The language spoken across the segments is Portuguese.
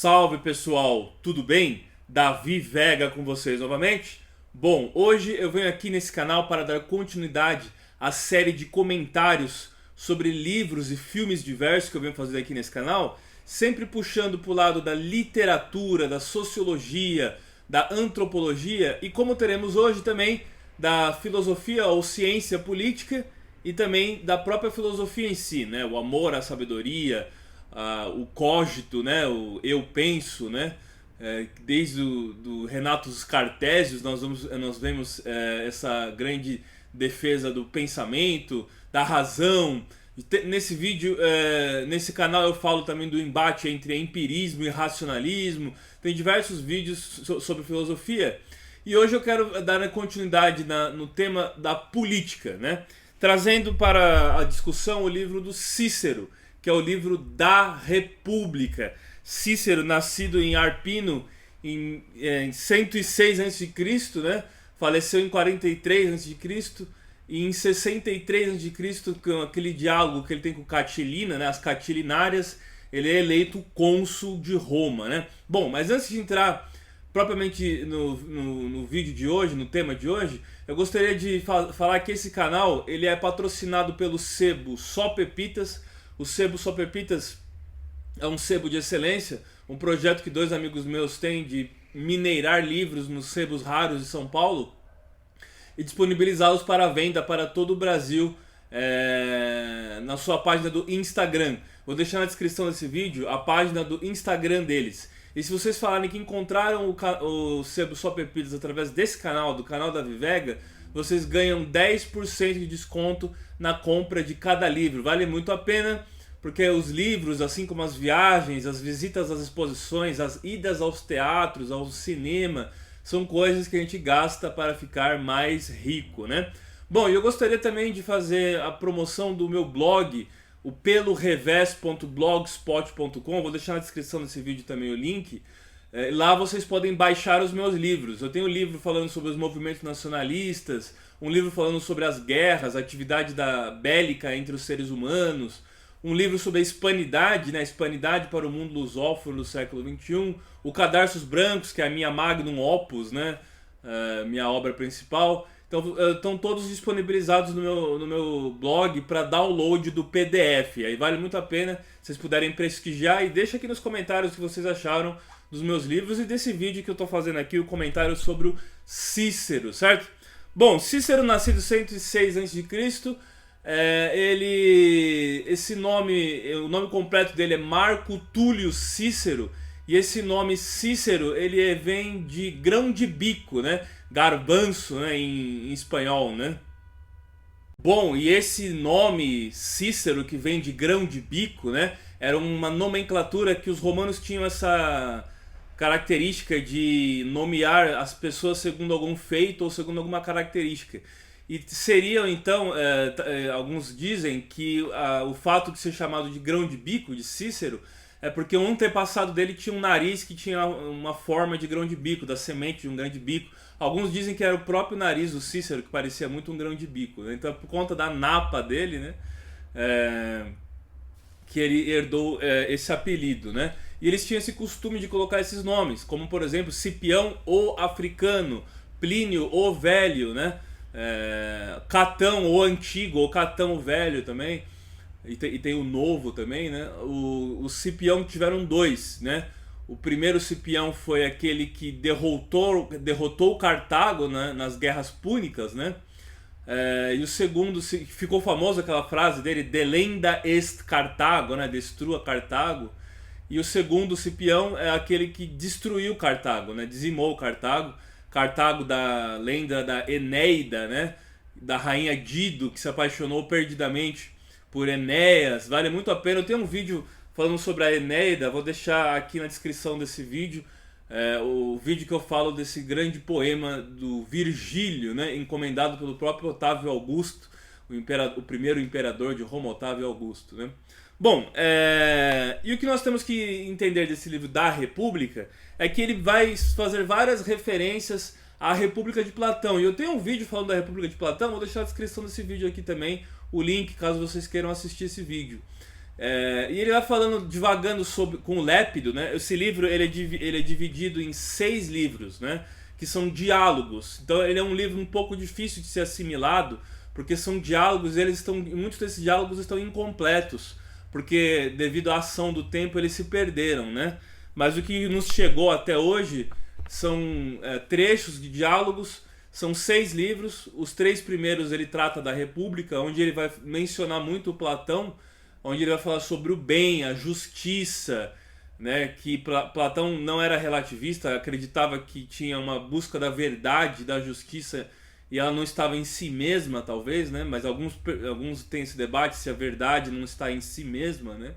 Salve pessoal, tudo bem? Davi Vega com vocês novamente. Bom, hoje eu venho aqui nesse canal para dar continuidade à série de comentários sobre livros e filmes diversos que eu venho fazendo aqui nesse canal, sempre puxando para o lado da literatura, da sociologia, da antropologia e, como teremos hoje também, da filosofia ou ciência política e também da própria filosofia em si, né? O amor à sabedoria, o cogito, né? O eu penso, né? Desde do Renato Cartesius nós vemos essa grande defesa do pensamento, da razão. Nesse vídeo, nesse canal eu falo também do embate entre empirismo e racionalismo. Tem diversos vídeos sobre filosofia. E hoje eu quero dar continuidade no tema da política, né? Trazendo para a discussão o livro do Cícero, que é o livro da República. Cícero, nascido em Arpino em 106 a.C., né? Faleceu em 43 a.C., e em 63 a.C., com aquele diálogo que ele tem com Catilina, né? As Catilinárias, ele é eleito cônsul de Roma, né? Bom, mas antes de entrar propriamente no vídeo de hoje, no tema de hoje, eu gostaria de falar que esse canal ele é patrocinado pelo sebo Só Pepitas. O sebo Só Pepitas é um sebo de excelência, um projeto que dois amigos meus têm de mineirar livros nos sebos raros de São Paulo e disponibilizá-los para venda para todo o Brasil na sua página do Instagram. Vou deixar na descrição desse vídeo a página do Instagram deles. E se vocês falarem que encontraram o sebo Só Pepitas através desse canal, do canal da Vivega, vocês ganham 10% de desconto na compra de cada livro. Vale muito a pena, porque os livros, assim como as viagens, as visitas às exposições, as idas aos teatros, ao cinema, são coisas que a gente gasta para ficar mais rico, né? Bom, eu gostaria também de fazer a promoção do meu blog, o pelorevés.blogspot.com. Vou deixar na descrição desse vídeo também o link. Lá vocês podem baixar os meus livros. Eu tenho um livro falando sobre os movimentos nacionalistas, um livro falando sobre as guerras, a atividade bélica entre os seres humanos, um livro sobre a hispanidade, né? A hispanidade para o mundo lusófono do século XXI, o Cadarços Brancos, que é a minha magnum opus, né? Minha obra principal. Então, estão todos disponibilizados no meu blog para download do PDF. Aí vale muito a pena se vocês puderem prestigiar, e deixa aqui nos comentários o que vocês acharam dos meus livros e desse vídeo que eu estou fazendo aqui, o comentário sobre o Cícero, certo? Bom, Cícero, nascido em 106 a.C., esse nome, o nome completo dele é Marco Túlio Cícero, e esse nome Cícero, ele vem de grão de bico, né? Garbanço, né? em espanhol, né? Bom, e esse nome Cícero, que vem de grão de bico, né? Era uma nomenclatura que os romanos tinham essa característica de nomear as pessoas segundo algum feito ou segundo alguma característica. E seriam então, alguns dizem que o fato de ser chamado de grão de bico, de Cícero, é porque um antepassado dele tinha um nariz que tinha uma forma de grão de bico, da semente de um grão de bico. Alguns dizem que era o próprio nariz do Cícero, que parecia muito um grão de bico, né? Então, por conta da napa dele, né, que ele herdou esse apelido, né? E eles tinham esse costume de colocar esses nomes, como por exemplo Cipião o Africano, Plínio o Velho, né? Catão o Antigo, ou Catão o Velho também. E tem o Novo também, né? O Cipião tiveram dois, né? O primeiro Cipião foi aquele que derrotou Cartago, né, nas guerras púnicas, né? E o segundo, ficou famoso aquela frase dele, delenda est Cartago, né? Destrua Cartago. E o segundo Cipião é aquele que destruiu Cartago, né? Dizimou Cartago. Cartago, da lenda da Eneida, né? Da rainha Dido, que se apaixonou perdidamente por Enéas. Vale muito a pena. Eu tenho um vídeo falando sobre a Eneida, vou deixar aqui na descrição desse vídeo, o vídeo que eu falo desse grande poema do Virgílio, né, encomendado pelo próprio Otávio Augusto, o primeiro imperador de Roma, Otávio Augusto, né? Bom, e o que nós temos que entender desse livro da República é que ele vai fazer várias referências à República de Platão. E eu tenho um vídeo falando da República de Platão, vou deixar na descrição desse vídeo aqui também o link, caso vocês queiram assistir esse vídeo. E ele vai falando, divagando com o Lépido, né? Esse livro ele é dividido em 6 livros, né? Que são diálogos. Então ele é um livro um pouco difícil de ser assimilado, porque são diálogos, muitos desses diálogos estão incompletos, porque devido à ação do tempo eles se perderam, né? Mas o que nos chegou até hoje são trechos de diálogos, são 6 livros. Os 3 primeiros ele trata da República, onde ele vai mencionar muito Platão, onde ele vai falar sobre o bem, a justiça, né? Que Platão não era relativista, acreditava que tinha uma busca da verdade, da justiça, e ela não estava em si mesma, talvez, né? Mas alguns têm esse debate se a verdade não está em si mesma, né?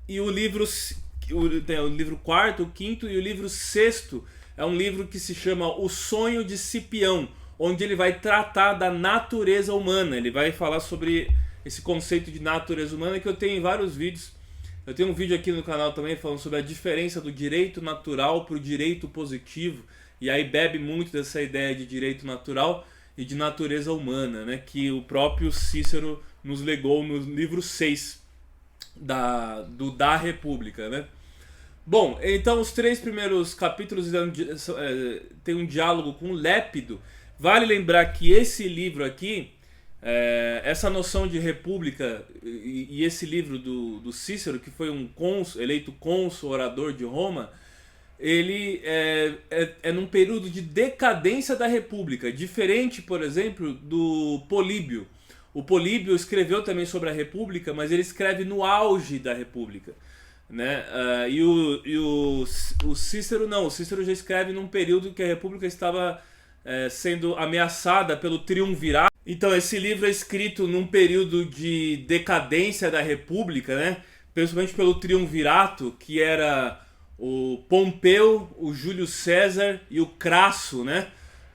E tem o livro quarto, o quinto e o livro sexto é um livro que se chama O Sonho de Cipião, onde ele vai tratar da natureza humana. Ele vai falar sobre esse conceito de natureza humana, que eu tenho em vários vídeos. Eu tenho um vídeo aqui no canal também falando sobre a diferença do direito natural para o direito positivo, e aí bebe muito dessa ideia de direito natural e de natureza humana, né, que o próprio Cícero nos legou no livro 6 da República, né? Bom, então os 3 primeiros capítulos tem um diálogo com Lépido. Vale lembrar que esse livro aqui, essa noção de república e esse livro do Cícero, que foi um eleito cônsul, orador de Roma, ele é num período de decadência da república, diferente, por exemplo, do Políbio. O Políbio escreveu também sobre a república, mas ele escreve no auge da república, né? E o Cícero não, o Cícero já escreve num período que a república estava sendo ameaçada pelo triunvirato. Então esse livro é escrito num período de decadência da república, né? Principalmente pelo triunvirato, que era o Pompeu, o Júlio César e o Crasso, né?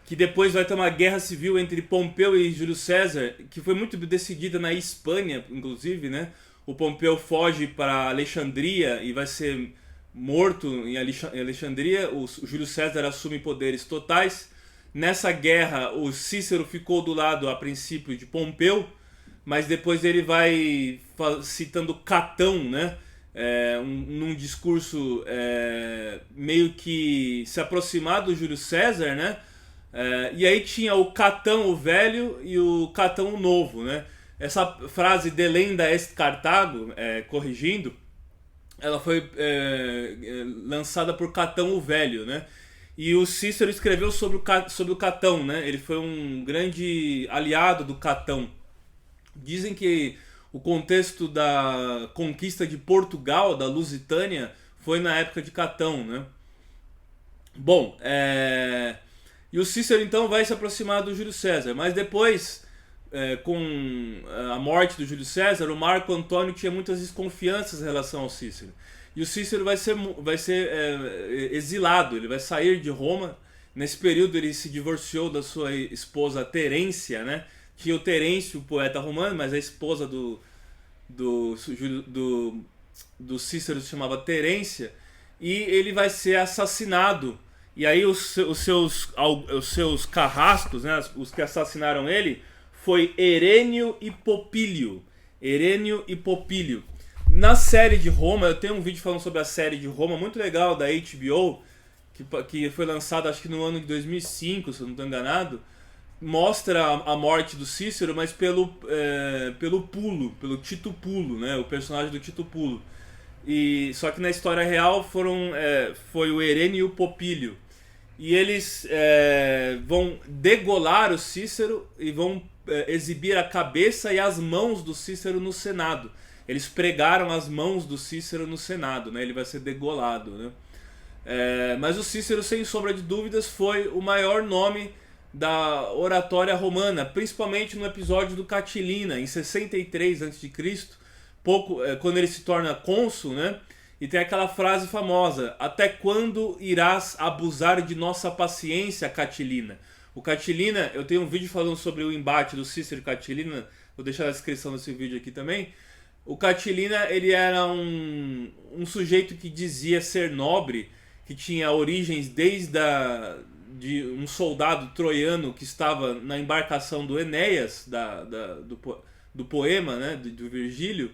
Que depois vai ter uma guerra civil entre Pompeu e Júlio César, que foi muito decidida na Espanha, inclusive, né? O Pompeu foge para Alexandria e vai ser morto em Alexandria. O Júlio César assume poderes totais. Nessa guerra, o Cícero ficou do lado, a princípio, de Pompeu, mas depois ele vai citando Catão, né? Num discurso meio que se aproximar do Júlio César, né? E aí tinha o Catão o Velho e o Catão o Novo, né? Essa frase delenda est Cartago, corrigindo, ela foi lançada por Catão o Velho, né? E o Cícero escreveu sobre o Catão, né? Ele foi um grande aliado do Catão. Dizem que o contexto da conquista de Portugal, da Lusitânia, foi na época de Catão, né? Bom, e o Cícero então vai se aproximar do Júlio César, mas depois, com a morte do Júlio César, o Marco Antônio tinha muitas desconfianças em relação ao Cícero. E o Cícero vai ser exilado, ele vai sair de Roma. Nesse período ele se divorciou da sua esposa Terência, né? Tinha o Terêncio, o poeta romano, mas a esposa do Cícero se chamava Terência. E ele vai ser assassinado. E aí os seus carrascos, né, os que assassinaram ele, foi Herênio e Popílio. Herênio e Popílio. Na série de Roma, eu tenho um vídeo falando sobre a série de Roma, muito legal, da HBO, que foi lançada acho que no ano de 2005, se eu não estou enganado. Mostra a morte do Cícero, mas pelo Tito Pulo, né, o personagem do Tito Pulo. Só que na história real foi o Herênio e o Popílio. E eles vão degolar o Cícero e vão exibir a cabeça e as mãos do Cícero no Senado. Eles pregaram as mãos do Cícero no Senado, né? Ele vai ser degolado, né? Mas o Cícero, sem sombra de dúvidas, foi o maior nome da oratória romana, principalmente no episódio do Catilina, em 63 a.C., quando ele se torna cônsul, né? E tem aquela frase famosa: até quando irás abusar de nossa paciência, Catilina? O Catilina, eu tenho um vídeo falando sobre o embate do Cícero e Catilina, vou deixar na descrição desse vídeo aqui também. O Catilina, ele era um sujeito que dizia ser nobre, que tinha origens de um soldado troiano que estava na embarcação do Enéas, do poema, né, do Virgílio,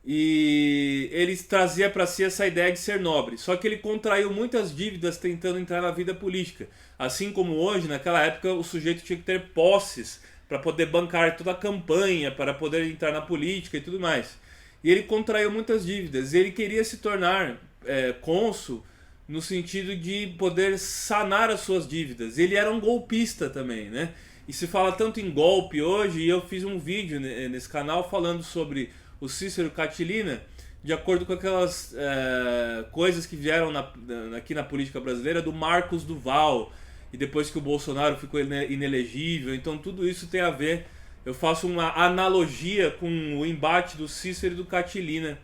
e ele trazia para si essa ideia de ser nobre. Só que ele contraiu muitas dívidas tentando entrar na vida política. Assim como hoje, naquela época, o sujeito tinha que ter posses para poder bancar toda a campanha, para poder entrar na política e tudo mais. E ele contraiu muitas dívidas. Ele queria se tornar cônsul no sentido de poder sanar as suas dívidas. Ele era um golpista também, né? E se fala tanto em golpe hoje, e eu fiz um vídeo nesse canal falando sobre o Cícero Catilina, de acordo com aquelas coisas que vieram aqui na política brasileira do Marcos Duval, e depois que o Bolsonaro ficou inelegível. Então tudo isso tem a ver. Eu faço uma analogia com o embate do Cícero e do Catilina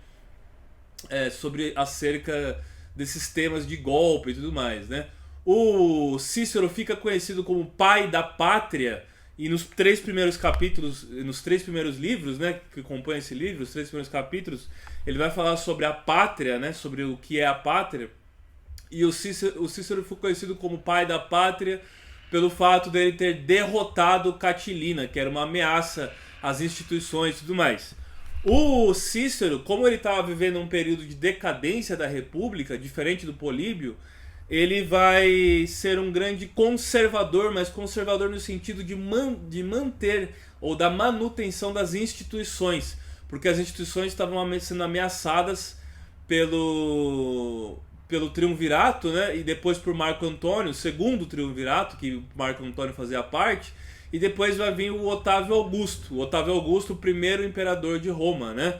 sobre acerca desses temas de golpe e tudo mais, né? O Cícero fica conhecido como pai da pátria, e nos 3 primeiros capítulos, nos 3 primeiros livros, né, que compõem esse livro, os 3 primeiros capítulos, ele vai falar sobre a pátria, né, sobre o que é a pátria. E o Cícero foi conhecido como pai da pátria pelo fato dele ter derrotado Catilina, que era uma ameaça às instituições e tudo mais. O Cícero, como ele estava vivendo um período de decadência da República, diferente do Políbio, ele vai ser um grande conservador, mas conservador no sentido de manter ou da manutenção das instituições, porque as instituições estavam sendo ameaçadas pelo triunvirato, né? E depois por Marco Antônio, o segundo triunvirato, que Marco Antônio fazia parte, e depois vai vir o Otávio Augusto. O Otávio Augusto, o primeiro imperador de Roma, né?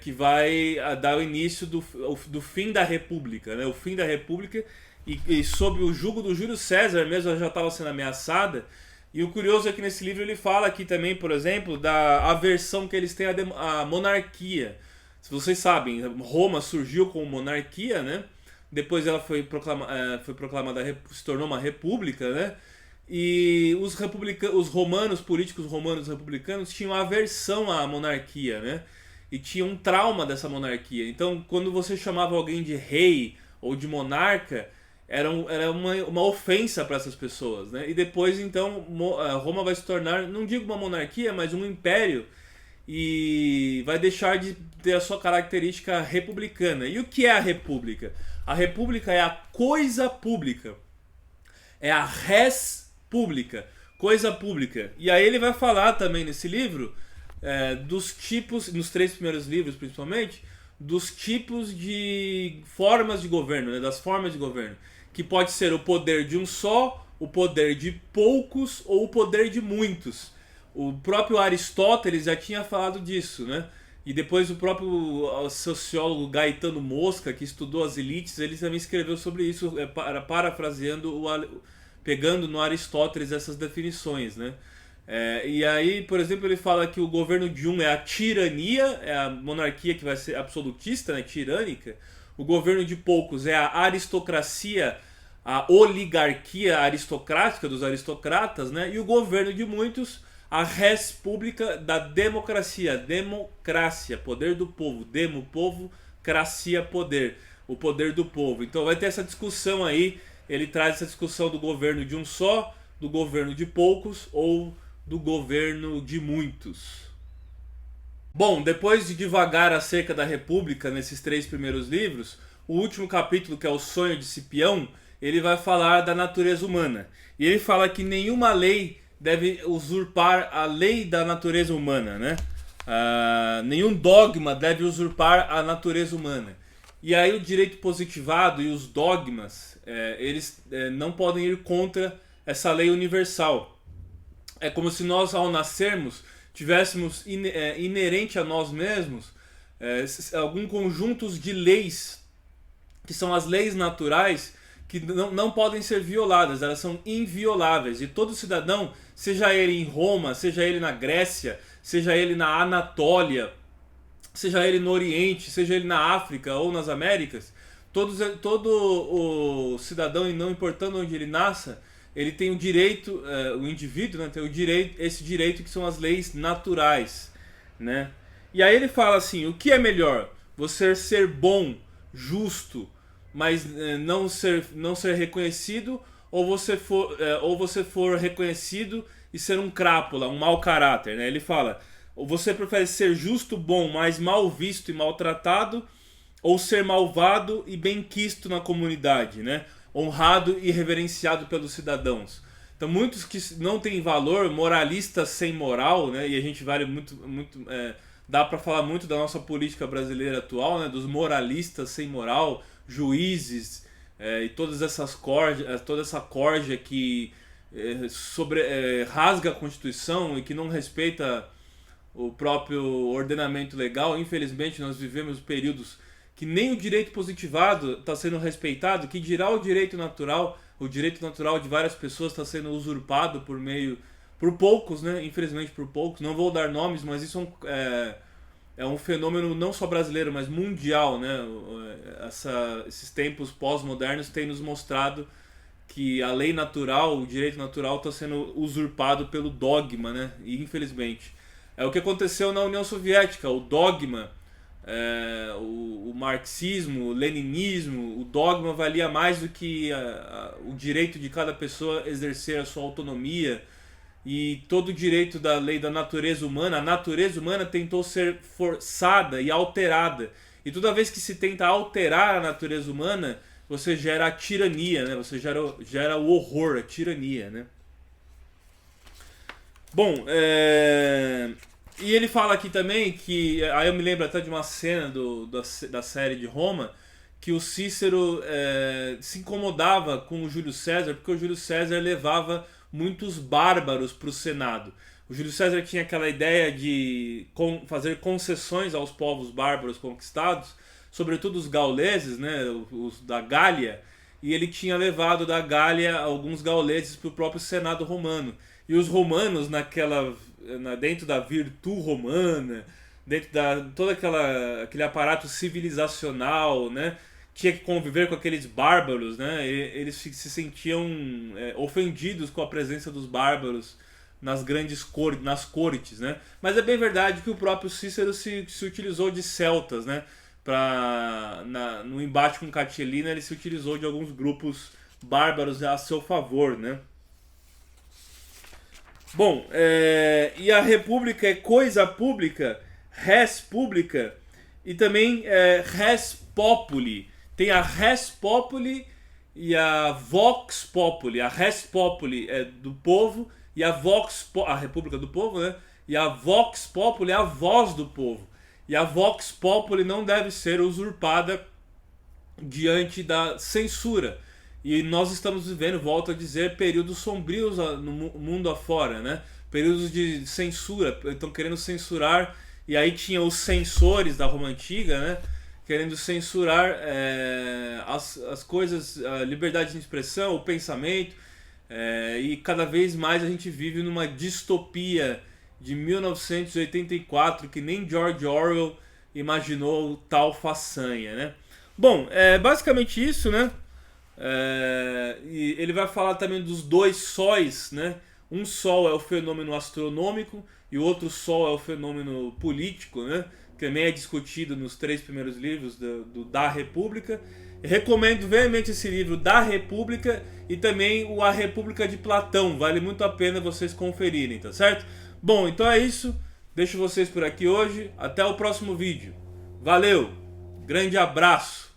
Que vai dar o início do fim da República, né? O fim da República, e sob o jugo do Júlio César mesmo, ela já estava sendo ameaçada. E o curioso é que nesse livro ele fala aqui também, por exemplo, da aversão que eles têm à monarquia. Se vocês sabem, Roma surgiu como monarquia, né? Depois ela foi proclamada, se tornou uma república, né? E os romanos, políticos romanos republicanos, tinham aversão à monarquia, né? E tinham um trauma dessa monarquia. Então, quando você chamava alguém de rei ou de monarca, era uma ofensa para essas pessoas, né? E depois, então, Roma vai se tornar, não digo uma monarquia, mas um império, e vai deixar de ter a sua característica republicana. E o que é a república? A república é a coisa pública. É a res pública, coisa pública. E aí ele vai falar também nesse livro dos tipos, nos 3 primeiros livros principalmente, dos tipos de formas de governo, né, das formas de governo, que pode ser o poder de um só, o poder de poucos ou o poder de muitos. O próprio Aristóteles já tinha falado disso, né? E depois o próprio sociólogo Gaetano Mosca, que estudou as elites, ele também escreveu sobre isso, parafraseando, pegando no Aristóteles essas definições, né? E aí, por exemplo, ele fala que o governo de um é a tirania, é a monarquia que vai ser absolutista, né, tirânica. O governo de poucos é a aristocracia, a oligarquia aristocrática dos aristocratas, né? E o governo de muitos, a res pública da democracia, poder do povo, povo, cracia, poder, o poder do povo. Então vai ter essa discussão aí, ele traz essa discussão do governo de um só, do governo de poucos ou do governo de muitos. Bom, depois de divagar acerca da República nesses 3 primeiros livros, o último capítulo, que é o Sonho de Cipião, ele vai falar da natureza humana. E ele fala que nenhuma lei deve usurpar a lei da natureza humana, né? Nenhum dogma deve usurpar a natureza humana. E aí o direito positivado e os dogmas, eles não podem ir contra essa lei universal. É como se nós, ao nascermos, tivéssemos inerente a nós mesmos alguns conjuntos de leis, que são as leis naturais, que não podem ser violadas, elas são invioláveis. E todo cidadão, seja ele em Roma, seja ele na Grécia, seja ele na Anatólia, seja ele no Oriente, seja ele na África ou nas Américas, todo o cidadão, e não importando onde ele nasça, ele tem o direito, o indivíduo, né, tem o direito, esse direito que são as leis naturais, né? E aí ele fala assim, o que é melhor? Você ser bom, justo, mas não ser reconhecido, ou você for reconhecido e ser um crápula, um mau caráter, né? Ele fala, Ou você prefere ser justo, bom, mas mal visto e maltratado, ou ser malvado e bem-quisto na comunidade, né? Honrado e reverenciado pelos cidadãos. Então muitos que não têm valor, moralistas sem moral, né? E a gente vale dá para falar muito da nossa política brasileira atual, né? Dos moralistas sem moral, juízes e toda essa corja que rasga a Constituição e que não respeita o próprio ordenamento legal. Infelizmente nós vivemos períodos que nem o direito positivado está sendo respeitado, que dirá o direito natural de várias pessoas está sendo usurpado por poucos, né? Infelizmente por poucos. Não vou dar nomes, mas isso é um fenômeno não só brasileiro, mas mundial, né? Esses tempos pós-modernos têm nos mostrado que a lei natural, o direito natural está sendo usurpado pelo dogma, né? E infelizmente é o que aconteceu na União Soviética. O dogma, o marxismo, o leninismo, o dogma valia mais do que o direito de cada pessoa exercer a sua autonomia e todo o direito da lei da natureza humana. A natureza humana tentou ser forçada e alterada. E toda vez que se tenta alterar a natureza humana, você gera a tirania, né? Você gera o horror, a tirania, né? Bom, e ele fala aqui também que... Aí eu me lembro até de uma cena da série de Roma, que o Cícero se incomodava com o Júlio César, porque o Júlio César levava muitos bárbaros para o Senado. O Júlio César tinha aquela ideia de fazer concessões aos povos bárbaros conquistados, sobretudo os gauleses, né, os da Gália, e ele tinha levado da Gália alguns gauleses para o próprio Senado romano. E os romanos, dentro da virtude romana, dentro todo aquele aparato civilizacional, né, tinha que conviver com aqueles bárbaros, né, eles se sentiam ofendidos com a presença dos bárbaros nas cortes, né. Mas é bem verdade que o próprio Cícero se utilizou de celtas, né, no embate com Catilina. Ele se utilizou de alguns grupos bárbaros a seu favor, né. Bom, e a república é coisa pública, res pública, e também res populi. Tem a res populi e a vox populi. A res populi é do povo e a república do povo, né? E a vox populi é a voz do povo. E a vox populi não deve ser usurpada diante da censura. E nós estamos vivendo, volto a dizer, períodos sombrios no mundo afora, né? Períodos de censura, estão querendo censurar, e aí tinha os censores da Roma Antiga, né? Querendo censurar as coisas, a liberdade de expressão, o pensamento, e cada vez mais a gente vive numa distopia de 1984, que nem George Orwell imaginou tal façanha, né? Bom, é basicamente isso, né? E ele vai falar também dos dois sóis, né? Um sol é o fenômeno astronômico e o outro sol é o fenômeno político, né? Que também é discutido nos 3 primeiros livros da República. Eu recomendo veemente esse livro da República e também A República de Platão. Vale muito a pena vocês conferirem, tá certo? Bom, então é isso. Deixo vocês por aqui hoje. Até o próximo vídeo. Valeu! Grande abraço!